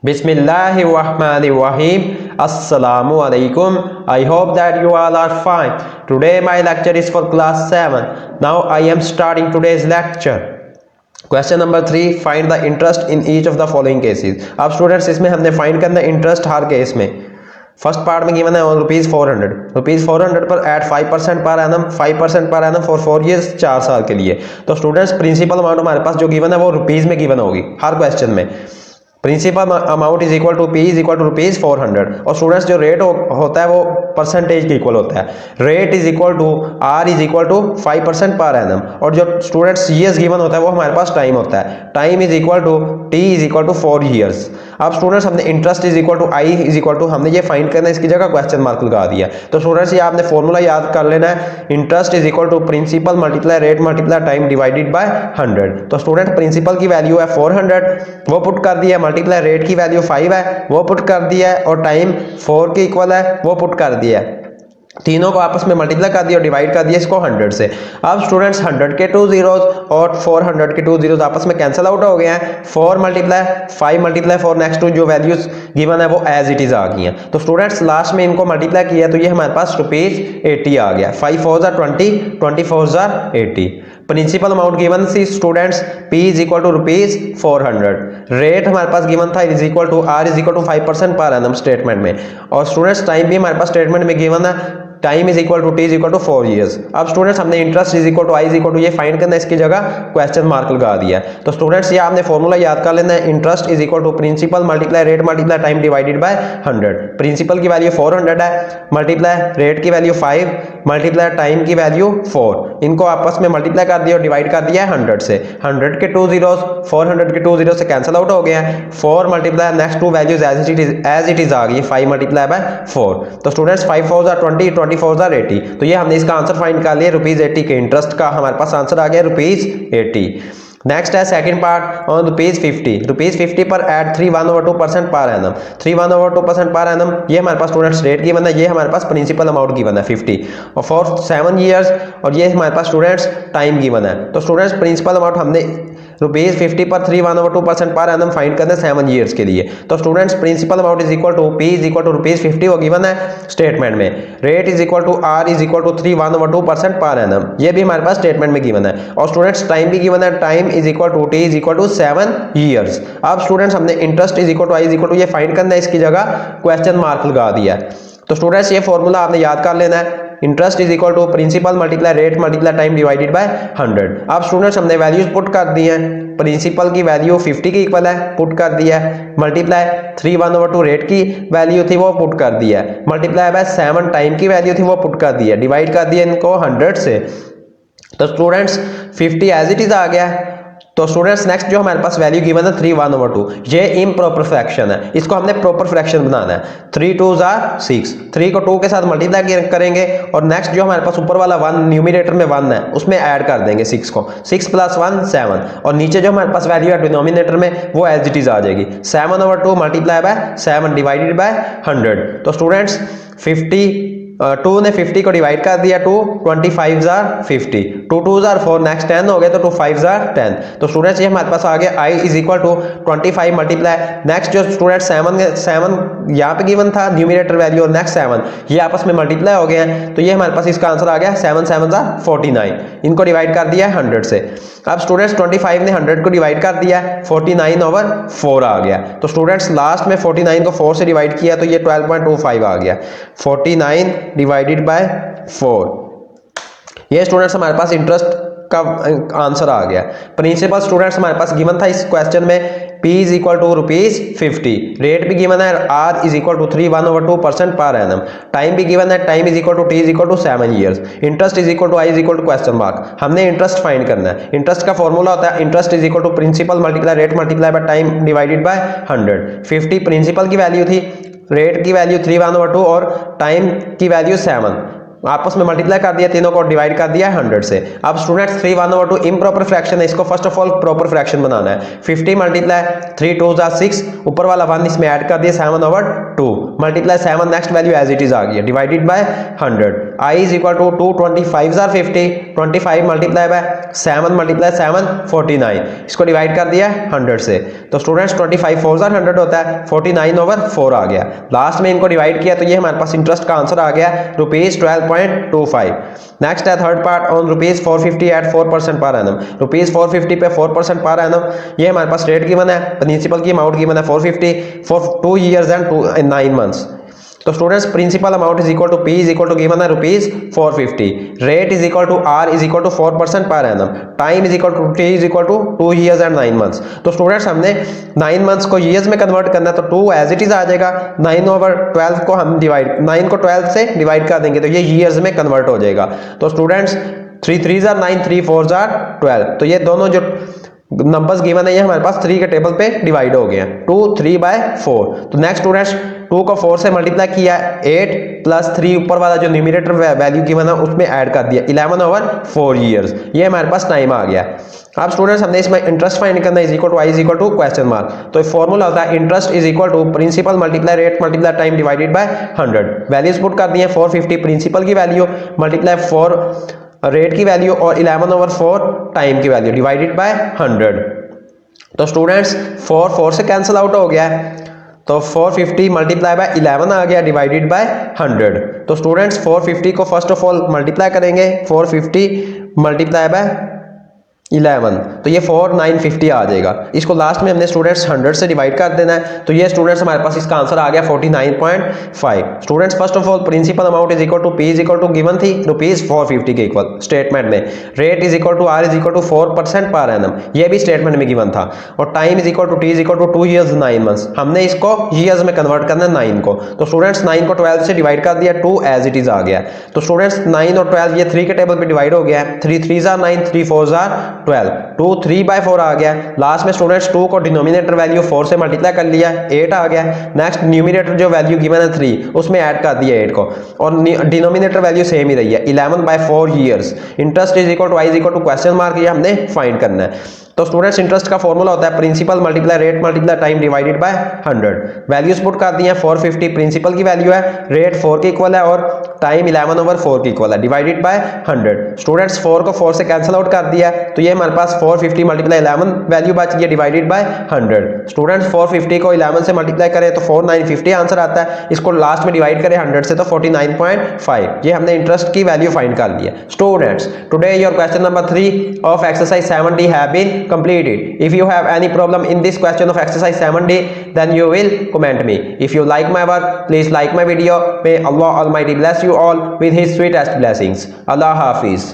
Bismillahirrahmanirrahim. Assalamu alaikum. I hope that you all are fine. Today my lecture is for class 7. Now I am starting today's lecture. Question number 3, find the interest in each of the following cases. अब students इसमें हमने find करना interest हर case में। First part में given है ₹400 पर eight 5% per annum 5% per annum for 4 years 4 साल के लिए। तो स्टूडेंट्स प्रिंसिपल अमाउंट हमारे पास जो गिवन है वो रुपीज में गिवन होगी हर क्वेश्चन में। Principal amount is equal to P is equal to ₹400 और स्टूडेंट्स जो रेट होता है वो परसेंटेज के इक्वल होता है। Rate is equal to R is equal to 5% per annum और जो स्टूडेंट्स ईयर्स गिवन होता है वो हमारे पास टाइम होता है। Time is equal to T is equal to 4 years. अब स्टूडेंट्स हमने interest is equal to I is equal to हमने ये फाइंड करना है, इसकी जगह क्वेश्चन मार्क लगा दिया। तो स्टूडेंट्स ये आपने फॉर्मूला याद कर लेना है, interest is equal to principal multiply rate multiply time divided by 100। तो स्टूडेंट प्रिंसिपल की वैल्यू है 400 वो पुट कर दिया, मल्टीप्लाई रेट की वैल्यू 5 है वो पुट कर दिया है और टाइम 4 के इक्वल है वो पुट कर दिया है। तीनों को आपस में मल्टीप्लाई कर दिया और डिवाइड कर दिया इसको 100 से। अब स्टूडेंट्स 100 के 2 जीरोस और 400 के 2 जीरोस आपस में कैंसिल आउट हो गए हैं। 4 मल्टीप्लाई 5 मल्टीप्लाई 4 नेक्स्ट टू जो वैल्यूज गिवन है वो एज इट इज आ गई हैं। तो स्टूडेंट्स लास्ट में इनको मल्टीप्लाई किया तो ये हमारे पास ₹80 आ गया। 5 4 20 20 4 80। Principal amount given see students P is equal to ₹400। Rate हमारे पास गिवन था is equal to R is equal to 5% per annum statement में और स्टूडेंट्स टाइम भी हमारे पास स्टेटमेंट में गिवन है, time is equal to T is equal to 4 years. अब स्टूडेंट्स हमने interest is equal to I is equal to ये फाइंड करना है, इसकी जगह क्वेश्चन मार्क लगा दिया है। तो स्टूडेंट्स ये आपने फॉर्मूला याद कर लेना है, interest is equal to principal multiply rate multiply time divided by 100। Principal की वैल्यू 400 है, मल्टीप्लाई रेट की वैल्यू 5 मल्टीप्लाई टाइम की वैल्यू 4, इनको आपस में मल्टीप्लाई कर दिया और डिवाइड कर दिया है 100 से। 100 के 2 जीरोस 400 के 2 जीरोस से कैंसिल आउट हो गए हैं। 4 multiply next two values as it is आ गई 5 मल्टीप्लाई बाय 4। तो स्टूडेंट्स 5 4 20 20 4 80। तो ये हमने इसका आंसर फाइंड कर लिया ₹80 के इंटरेस्ट का हमारे पास आंसर आ गया ₹80। नेक्स्ट है सेकंड पार्ट ऑन ₹50 पर eight 3/2% per annum 3/2% per annum ये हमारे पास स्टूडेंट्स रेट गिवन है, ये हमारे पास प्रिंसिपल अमाउंट गिवन है 50 और फॉर 7 ईयर्स और ये हमारे पास स्टूडेंट्स टाइम गिवन है। तो स्टूडेंट्स प्रिंसिपल अमाउंट हमने ₹50 पर 3/2% पर एनम फाइंड करना है 7 ईयर्स के लिए। तो students principal amount is equal to P is equal to ₹50 वो गिवन है स्टेटमेंट में। Rate is equal to R is equal to 3/2% per annum ये भी हमारे पास स्टेटमेंट में गिवन है और स्टूडेंट्स टाइम भी गिवन है, time is equal to T is equal to 7 years. अब स्टूडेंट्स हमने interest is equal to I is equal to ये फाइंड करना है, इसकी जगह क्वेश्चन मार्क लगा दिया है। तो स्टूडेंट्स ये फॉर्मूला आपने याद कर लेना है, interest is equal to principal multiply rate multiply time divided by 100। अब स्टूडेंट्स हमने वैल्यूज पुट कर दी हैं, प्रिंसिपल की वैल्यू 50 के इक्वल है पुट कर दिया है, मल्टीप्लाई 3/2 रेट की वैल्यू थी वो पुट कर दिया है, मल्टीप्लाई बाय 7 टाइम की वैल्यू थी वो पुट कर दिया, डिवाइड कर दिया इनको 100 से। तो स्टूडेंट्स 50 एज इट इज आ गया। तो स्टूडेंट्स नेक्स्ट जो हमारे पास वैल्यू गिवन है 3/2 ये इम्प्रॉपर फ्रैक्शन है, इसको हमने प्रॉपर फ्रैक्शन बनाना है। 3 2s are 6, 3 को 2 के साथ मल्टीप्लाई करेंगे और नेक्स्ट जो हमारे पास ऊपर वाला 1 न्यूमरेटर में 1 है उसमें ऐड कर देंगे 6 को, 6 + 1 7 और नीचे जो हमारे पास वैल्यू है डिनोमिनेटर में वो एज इट इज आ जाएगी 7/2 मल्टीप्लाई बाय 7 डिवाइडेड बाय 100। तो स्टूडेंट्स 2 ने 50 को डिवाइड कर दिया 2 25s are 50, 2 2s are 4 next 10 हो गए तो 2 5s are 10। तो स्टूडेंट्स ये हमारे पास आ गया I is equal to 25 multiply next जो स्टूडेंट 7 यहाँ पे गिवन था न्यूमरेटर वैल्यू और नेक्स्ट 7 ये आपस में मल्टीप्लाई हो गए हैं। तो ये हमारे पास इसका आंसर आ गया 7 7s are 49, इनको डिवाइड कर दिया है 100 से। अब स्टूडेंट्स 25 ने 100 को डिवाइड कर दिया 49/4 आ गया। तो स्टूडेंट्स लास्ट में 49 को 4 से डिवाइड किया तो ये 12.25 आ गया, 49 डिवाइडेड बाय 4। ये स्टूडेंट्स हमारे पास इंटरेस्ट का आंसर आ गया। प्रिंसिपल स्टूडेंट्स हमारे पास गिवन था इस क्वेश्चन में P is equal to ₹50, rate भी गिवन है R is equal to 3/2% per annum, time भी गिवन है, time is equal to T is equal to 7 years, interest is equal to I is equal to question mark. हमने interest find करना है, interest का formula होता है interest is equal to principal multiply rate multiply by time divided by 100। 50 principal की value थी, rate की value 3/2 और टाइम की वैल्यू 7 आपस में मल्टीप्लाई कर दिया, तीनों को डिवाइड कर दिया 100 से। अब स्टूडेंट्स 3/2 इम्प्रॉपर फ्रैक्शन है, इसको first of all proper fraction बनाना है। 50 मल्टीप्लाई 3 2s are 6 ऊपर वाला 1 इसमें ऐड कर दिया 7/2 multiply 7 next value as it is आ गई divided by 100। I is equal to 2 25 are 50, 25 multiply by 7 multiply 7 49, इसको डिवाइड कर दिया 100 से। तो स्टूडेंट्स 25 4 are 100 होता है, 49/4 आ गया। लास्ट में इनको डिवाइड किया तो ये हमारे पास इंटरेस्ट का आंसर आ गया ₹12.25। नेक्स्ट है third part on ₹450 eight 4% per annum. ₹450 पे 4% पर एनम, ये हमारे पास रेट गिवन है, प्रिंसिपल की अमाउंट गिवन है 450 फॉर 2 years and 9 months। तो students principal amount is equal to P is equal to given है ₹450, rate is equal to R is equal to 4% per annum, time is equal to T is equal to 2 years and 9 months। तो students हमने 9 months को years में convert करना है, तो 2 as it is आ जाएगा, 9/12 को हम डिवाइड 9 को 12 से डिवाइड कर देंगे तो ये ईयर्स में कन्वर्ट हो जाएगा। तो students 3 3s are 9, 3 4s are 12, तो ये दोनों जो नंबर्स गिवन है ये हमारे पास 3 के टेबल पे डिवाइड हो गए हैं, 2 3/4। तो नेक्स्ट स्टूडेंट्स 2 को 4 से मल्टीप्लाई किया, 8 प्लस 3 ऊपर वाला जो न्यूमरेटर वैल्यू गिवन है उसमें ऐड कर दिया, 11/4 years, ये हमारे पास टाइम आ गया। अब स्टूडेंट्स हमने इसमें इंटरेस्ट फाइंड करना है, is equal to I is equal to question mark. तो फॉर्मूला होता है interest is equal to principal multiply rate multiply time divided by 100। Values put कर दी है, 450 प्रिंसिपल की वैल्यू मल्टीप्लाई 4 रेट की वैल्यू और 11/4 टाइम की वैल्यू डिवाइडेड बाय 100। तो स्टूडेंट्स 4 से कैंसिल आउट हो गया है, तो 450 मल्टीप्लाई बाय 11 आ गया डिवाइडेड बाय 100। तो स्टूडेंट्स 450 को फर्स्ट ऑफ ऑल मल्टीप्लाई करेंगे, 450 मल्टीप्लाई बाय 11, तो ये 4950 आ जाएगा। इसको लास्ट में हमने स्टूडेंट्स 100 से डिवाइड कर देना है, तो ये स्टूडेंट्स हमारे पास इसका आंसर आ गया 49.5। Students first of all principal amount is equal to P is equal to given थी ₹450 के इक्वल स्टेटमेंट में, rate is equal to R is equal to 4% per annum, ये भी स्टेटमेंट में गिवन था, और time is equal to T is equal to 2 years 9 months। हमने इसको ईयर्स में कन्वर्ट करना है 9 को, तो स्टूडेंट्स 9 को 12 से डिवाइड कर दिया, 2 एज इट इज आ गया। तो स्टूडेंट्स 9 और 12 ये 3 के टेबल पे डिवाइड हो गया है, 3 3s are 9, 3 4s are 12, 2 3/4 आ गया। लास्ट में स्टूडेंट्स 2 को डिनोमिनेटर वैल्यू 4 से मल्टीप्लाई कर लिया, 8 आ गया। नेक्स्ट न्यूमरेटर जो वैल्यू गिवन है 3 उसमें ऐड कर दिया 8 को, और डिनोमिनेटर वैल्यू सेम ही रही है 11/4 years। Interest is equal to I is equal to question mark, ये हमने फाइंड करना है। तो स्टूडेंट्स इंटरेस्ट का फॉर्मूला होता है principal multiply rate multiply time divided by 100। Values put कर दी हैं, 450 प्रिंसिपल की वैल्यू है, रेट 4 के इक्वल है और टाइम 11/4 के इक्वल है, डिवाइडेड बाय 100। स्टूडेंट्स 4 को 4 से कैंसिल आउट कर दिया, तो ये हमारे पास 450 मल्टीप्लाई 11 वैल्यू बच गई डिवाइडेड बाय 100। स्टूडेंट्स 450 को 11 से मल्टीप्लाई करें तो 4950 आंसर आता है, इसको लास्ट में डिवाइड करें 100 से तो 49.5, ये हमने इंटरेस्ट की वैल्यू फाइंड कर लिया। Students today your question number 3 of exercise 7D have been completed. If you have any problem in this question of exercise 7D, then you will comment me. If you like my work, please like my video. May Allah Almighty bless you all with His sweetest blessings. Allah Hafiz.